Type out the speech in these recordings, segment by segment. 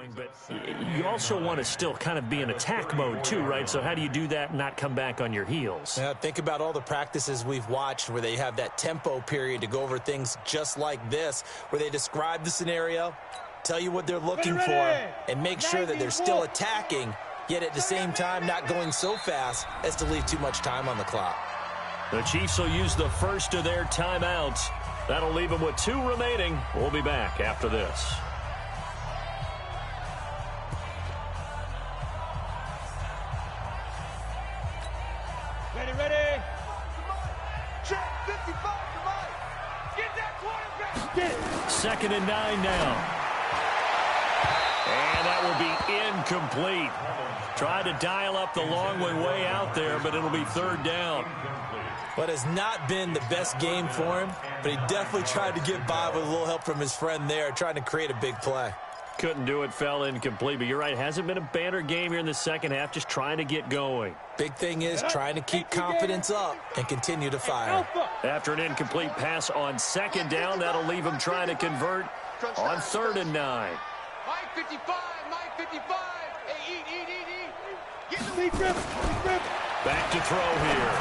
going, but you also want to still kind of be in attack mode too, right? So how do you do that and not come back on your heels? Yeah, think about all the practices we've watched where they have that tempo period to go over things just like this, where they describe the scenario, tell you what they're looking for, and make sure that they're still attacking, yet at the same time not going so fast as to leave too much time on the clock. The Chiefs will use the first of their timeouts. That'll leave them with 2 remaining. We'll be back after this. Ready. Check 55, get that quarterback. 2nd and 9 now. And that will be incomplete. Tried to dial up the long way out there, but it'll be 3rd down. What has not been the best game for him, but he definitely tried to get by with a little help from his friend there, trying to create a big play. Couldn't do it, fell incomplete, but you're right, hasn't been a banner game here in the second half, just trying to get going. Big thing is trying to keep confidence up and continue to fire. After an incomplete pass on 2nd down, that'll leave him trying to convert on 3rd and 9. Mike 55, Mike 55. Hey, eat. Get the lead grip. Back to throw here.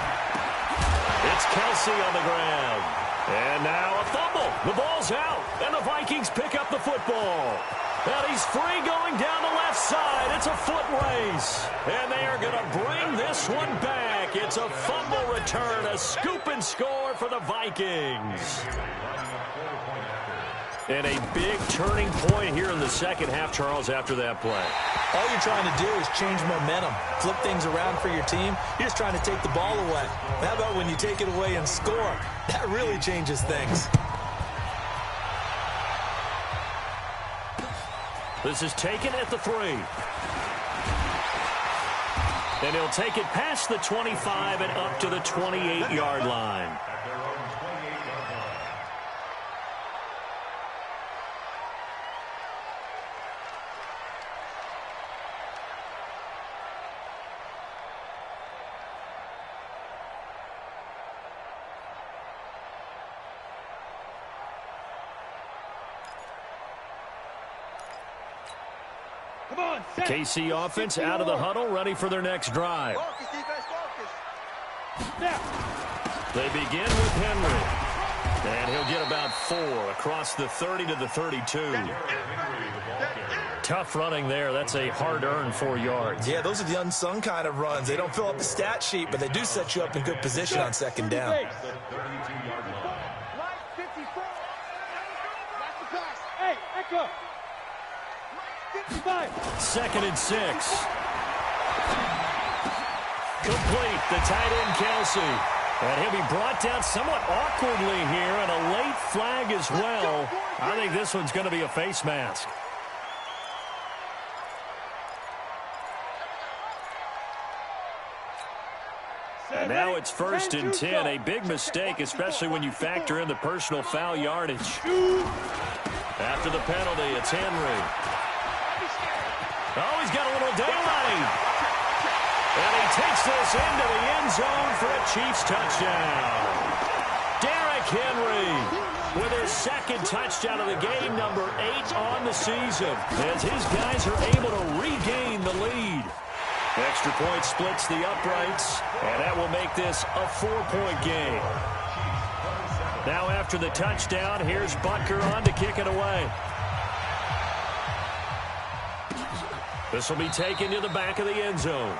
It's Kelsey on the ground. And now a fumble. The ball's out, and the Vikings pick up the football. And he's free going down the left side. It's a foot race. And they are going to bring this one back. It's a fumble return, a scoop and score for the Vikings. And a big turning point here in the second half, Charles, after that play. All you're trying to do is change momentum, flip things around for your team. You're just trying to take the ball away. How about when you take it away and score? That really changes things. This is taken at the 3. And he'll take it past the 25 and up to the 28-yard line. KC offense out of the huddle, ready for their next drive. They begin with Henry. And he'll get about 4 across the 30 to the 32. Tough running there. That's a hard-earned 4 yards. Yeah, those are the unsung kind of runs. They don't fill up the stat sheet, but they do set you up in good position on 2nd down. Hey, echo. 2nd and 6. Complete. The tight end, Kelsey. And he'll be brought down somewhat awkwardly here, and a late flag as well. I think this one's going to be a face mask. And now it's 1st and 10. A big mistake, especially when you factor in the personal foul yardage. After the penalty, it's Henry. Oh, he's got a little daylight. And he takes this into the end zone for a Chiefs touchdown. Derrick Henry with his 2nd touchdown of the game, number 8 on the season, as his guys are able to regain the lead. Extra point splits the uprights, and that will make this a 4-point game. Now after the touchdown, here's Butker on to kick it away. This will be taken to the back of the end zone.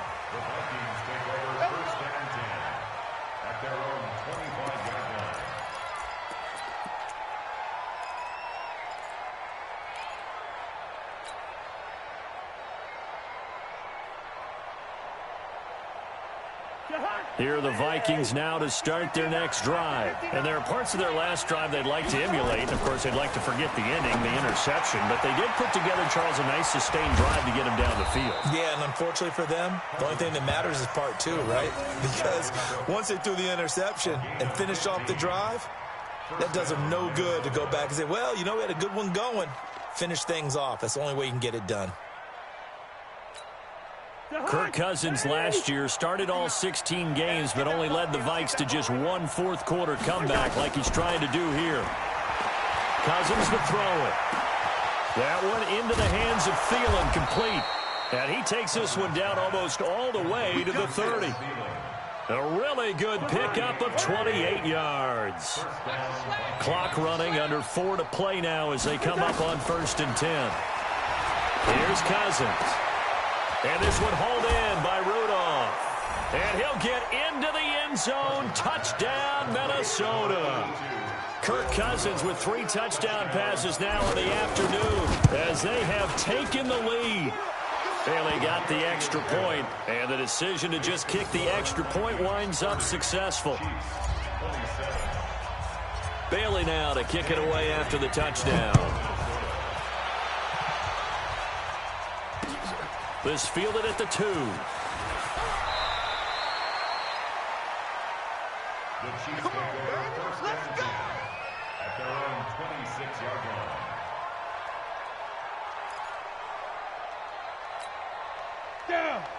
Here are the Vikings now to start their next drive. And there are parts of their last drive they'd like to emulate. And, of course, they'd like to forget the ending, the interception. But they did put together, Charles, a nice sustained drive to get them down the field. Yeah, and unfortunately for them, the only thing that matters is part 2, right? Because once they threw the interception and finished off the drive, that does them no good to go back and say, well, you know, we had a good one going. Finish things off. That's the only way you can get it done. Kirk Cousins last year started all 16 games, but only led the Vikes to just 1 fourth-quarter comeback like he's trying to do here. Cousins to throw it. That one into the hands of Thielen, complete. And he takes this one down almost all the way to the 30. A really good pickup of 28 yards. Clock running, under 4 to play now as they come up on 1st and 10. Here's Cousins. And this one hauled in by Rudolph. And he'll get into the end zone. Touchdown, Minnesota. Kirk Cousins with 3 touchdown passes now in the afternoon as they have taken the lead. Bailey got the extra point, and the decision to just kick the extra point winds up successful. Bailey now to kick it away after the touchdown. This fielded at the 2. The Chiefs take over first and 10 at their own 26-yard line.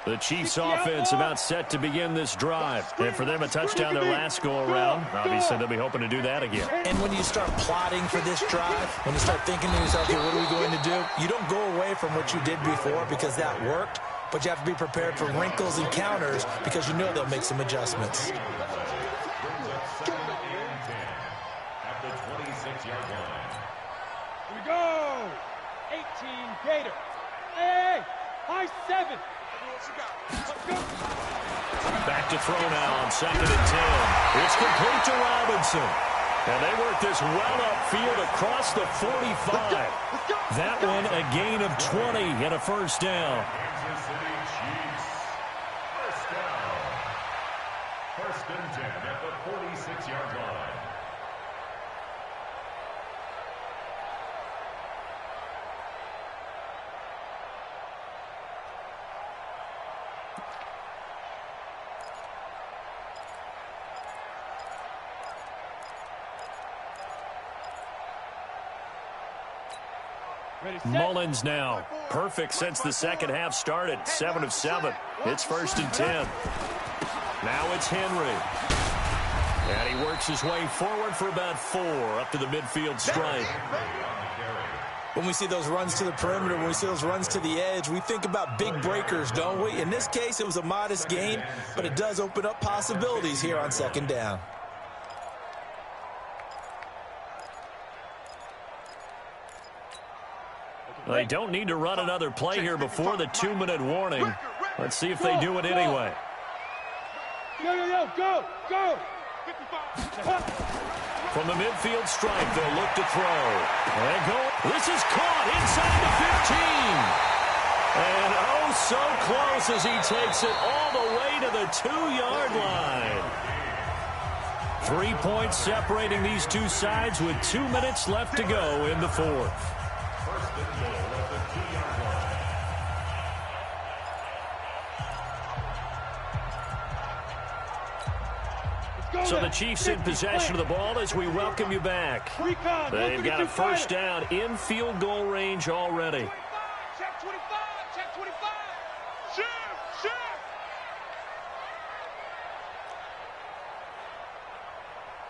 The Chiefs offense about set to begin this drive. And for them, a touchdown their last go-around. Obviously, they'll be hoping to do that again. And when you start plotting for this drive, when you start thinking to yourself, okay, what are we going to do? You don't go away from what you did before because that worked, but you have to be prepared for wrinkles and counters because you know they'll make some adjustments. At the 26-yard line. Here we go. 18 Gator. Hey, high 7. Let's go. Back to throw now on 2nd and 10. It's complete to Robinson. And they work this well upfield across the 45. That one a gain of 20 and a first down. Kansas City Chiefs. First down. 1st and 10 at the 46-yard line. Ready, set. Mullins now. Perfect since the second half started. 7 of 7. It's 1st and 10. Now it's Henry. And he works his way forward for about 4 up to the midfield stripe. When we see those runs to the perimeter, when we see those runs to the edge, we think about big breakers, don't we? In this case, it was a modest gain, but it does open up possibilities here on 2nd down. They don't need to run another play here before the 2-minute warning. Let's see if they do it anyway. Go. From the midfield stripe, they'll look to throw. And go. This is caught inside the 15. And oh, so close as he takes it all the way to the 2-yard line. 3 points separating these two sides with 2 minutes left to go in the 4th. First and goal at the 2-yard line. So the Chiefs in possession of the ball as we welcome you back. They've got a first down in field goal range already. Check 25. Check 25. Shift.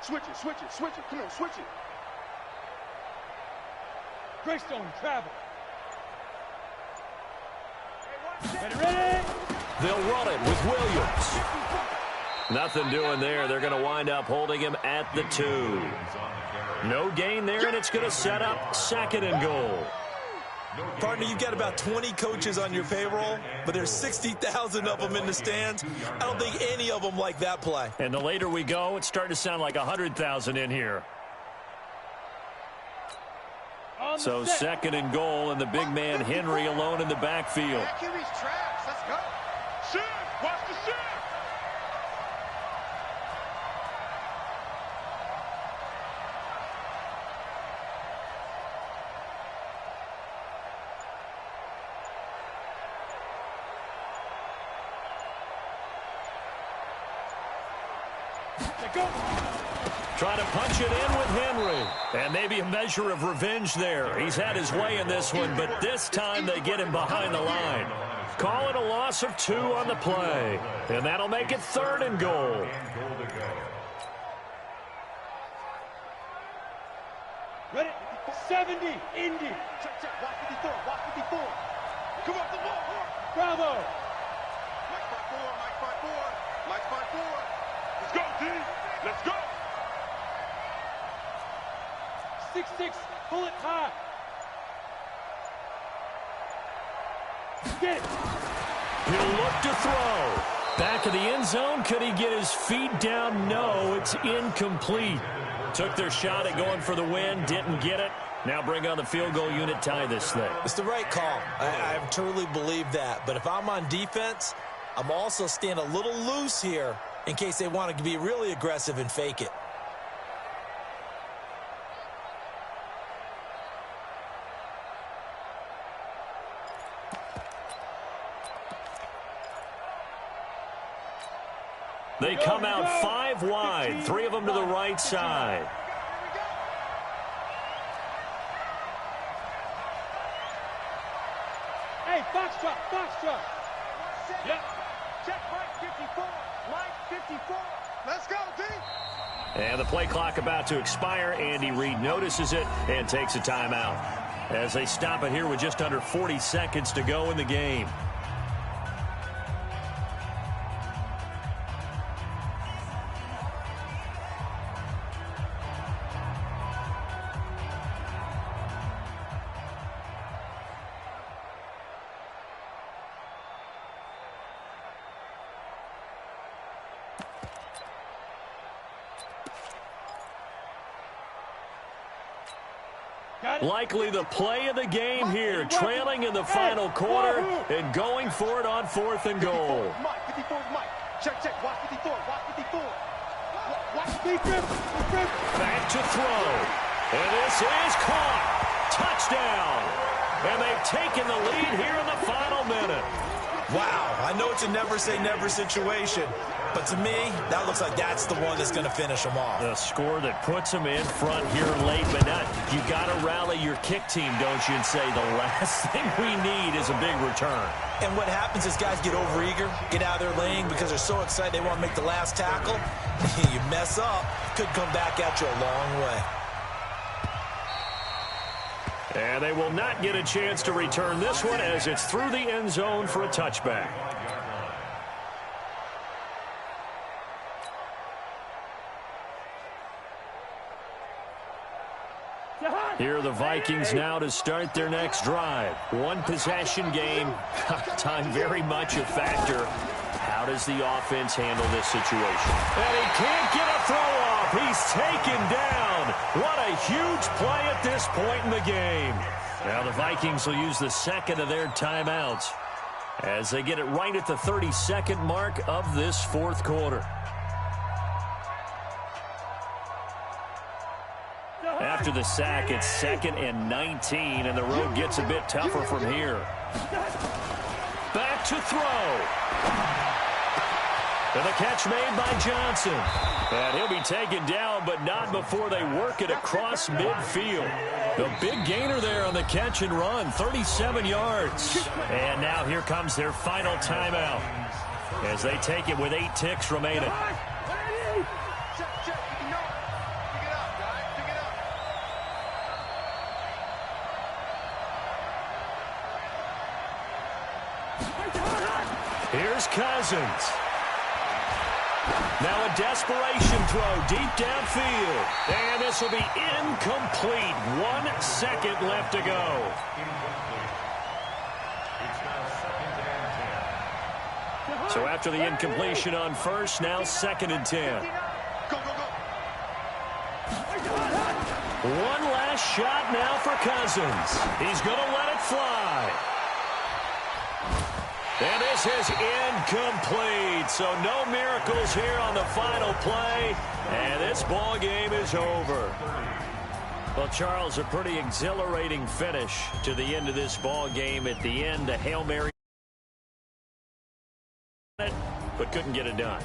Switch it. Come on, switch it. Greystone, travel. Ready. They'll run it with Williams. Nothing doing there. They're going to wind up holding him at the 2. No gain there, and it's going to set up 2nd and goal. Partner, you've got about 20 coaches on your payroll, but there's 60,000 of them in the stands. I don't think any of them like that play. And the later we go, it's starting to sound like 100,000 in here. So 2nd and goal, and the big man Henry alone in the backfield. QB's traps. Let's go. Shift. Watch the shift. Trying to punch it in with Henry. And maybe a measure of revenge there. He's had his way in this one, but this time they get him behind the line. Call it a loss of 2 on the play. And that'll make it 3rd and goal. Ready, 70, Indy. Check, check. Watch 54. Watch 54. Come on, the ball. Bravo. Mike spot 4. Mike spot 4. Mike spot 4. Let's go, D. Let's go. 6-6, pull it high. Get it. He'll look to throw. Back of the end zone. Could he get his feet down? No, it's incomplete. Took their shot at going for the win. Didn't get it. Now bring on the field goal unit, tie this thing. It's the right call. I truly believe that. But if I'm on defense, I'm also staying a little loose here in case they want to be really aggressive and fake it. They come out 5 wide, 3 of them to the right side. Hey, Foxtrot, Foxtrot. Yep. Check Mike 54. Mike 54. Let's go, D. And the play clock about to expire. Andy Reid notices it and takes a timeout as they stop it here with just under 40 seconds to go in the game. Likely the play of the game here, trailing in the final quarter and going for it on 4th and goal. Mike 54 is Mike. Check, check. Watch 54. Watch 54. Watch Back to throw. And this is caught. Touchdown. And they've taken the lead here in the final minute. Wow, I know it's a never-say-never situation, but to me, that looks like that's the one that's going to finish them off. The score that puts them in front here late, but not. You got to rally your kick team, don't you, and say the last thing we need is a big return. And what happens is guys get overeager, get out of their lane because they're so excited they want to make the last tackle. You mess up, could come back at you a long way. And they will not get a chance to return this one as it's through the end zone for a touchback. Here are the Vikings now to start their next drive. One possession game. Time very much a factor. How does the offense handle this situation? And he can't get a throw off. He's taken down. What a huge play at this point in the game. Now the Vikings will use the second of their timeouts as they get it right at the 32nd mark of this 4th quarter. After the sack, it's 2nd and 19, and the road gets a bit tougher from here. Back to throw. And the catch made by Johnson. And he'll be taken down, but not before they work it across midfield. The big gainer there on the catch and run, 37 yards. And now here comes their final timeout as they take it with 8 ticks remaining. Here's Cousins. Now a desperation throw deep downfield. And this will be incomplete. 1 second left to go. So after the incompletion on first, now 2nd and 10. One last shot now for Cousins. He's going to let it fly. And this is incomplete. So no miracles here on the final play. And this ball game is over. Well, Charles, a pretty exhilarating finish to the end of this ball game. At the end, a Hail Mary, but couldn't get it done.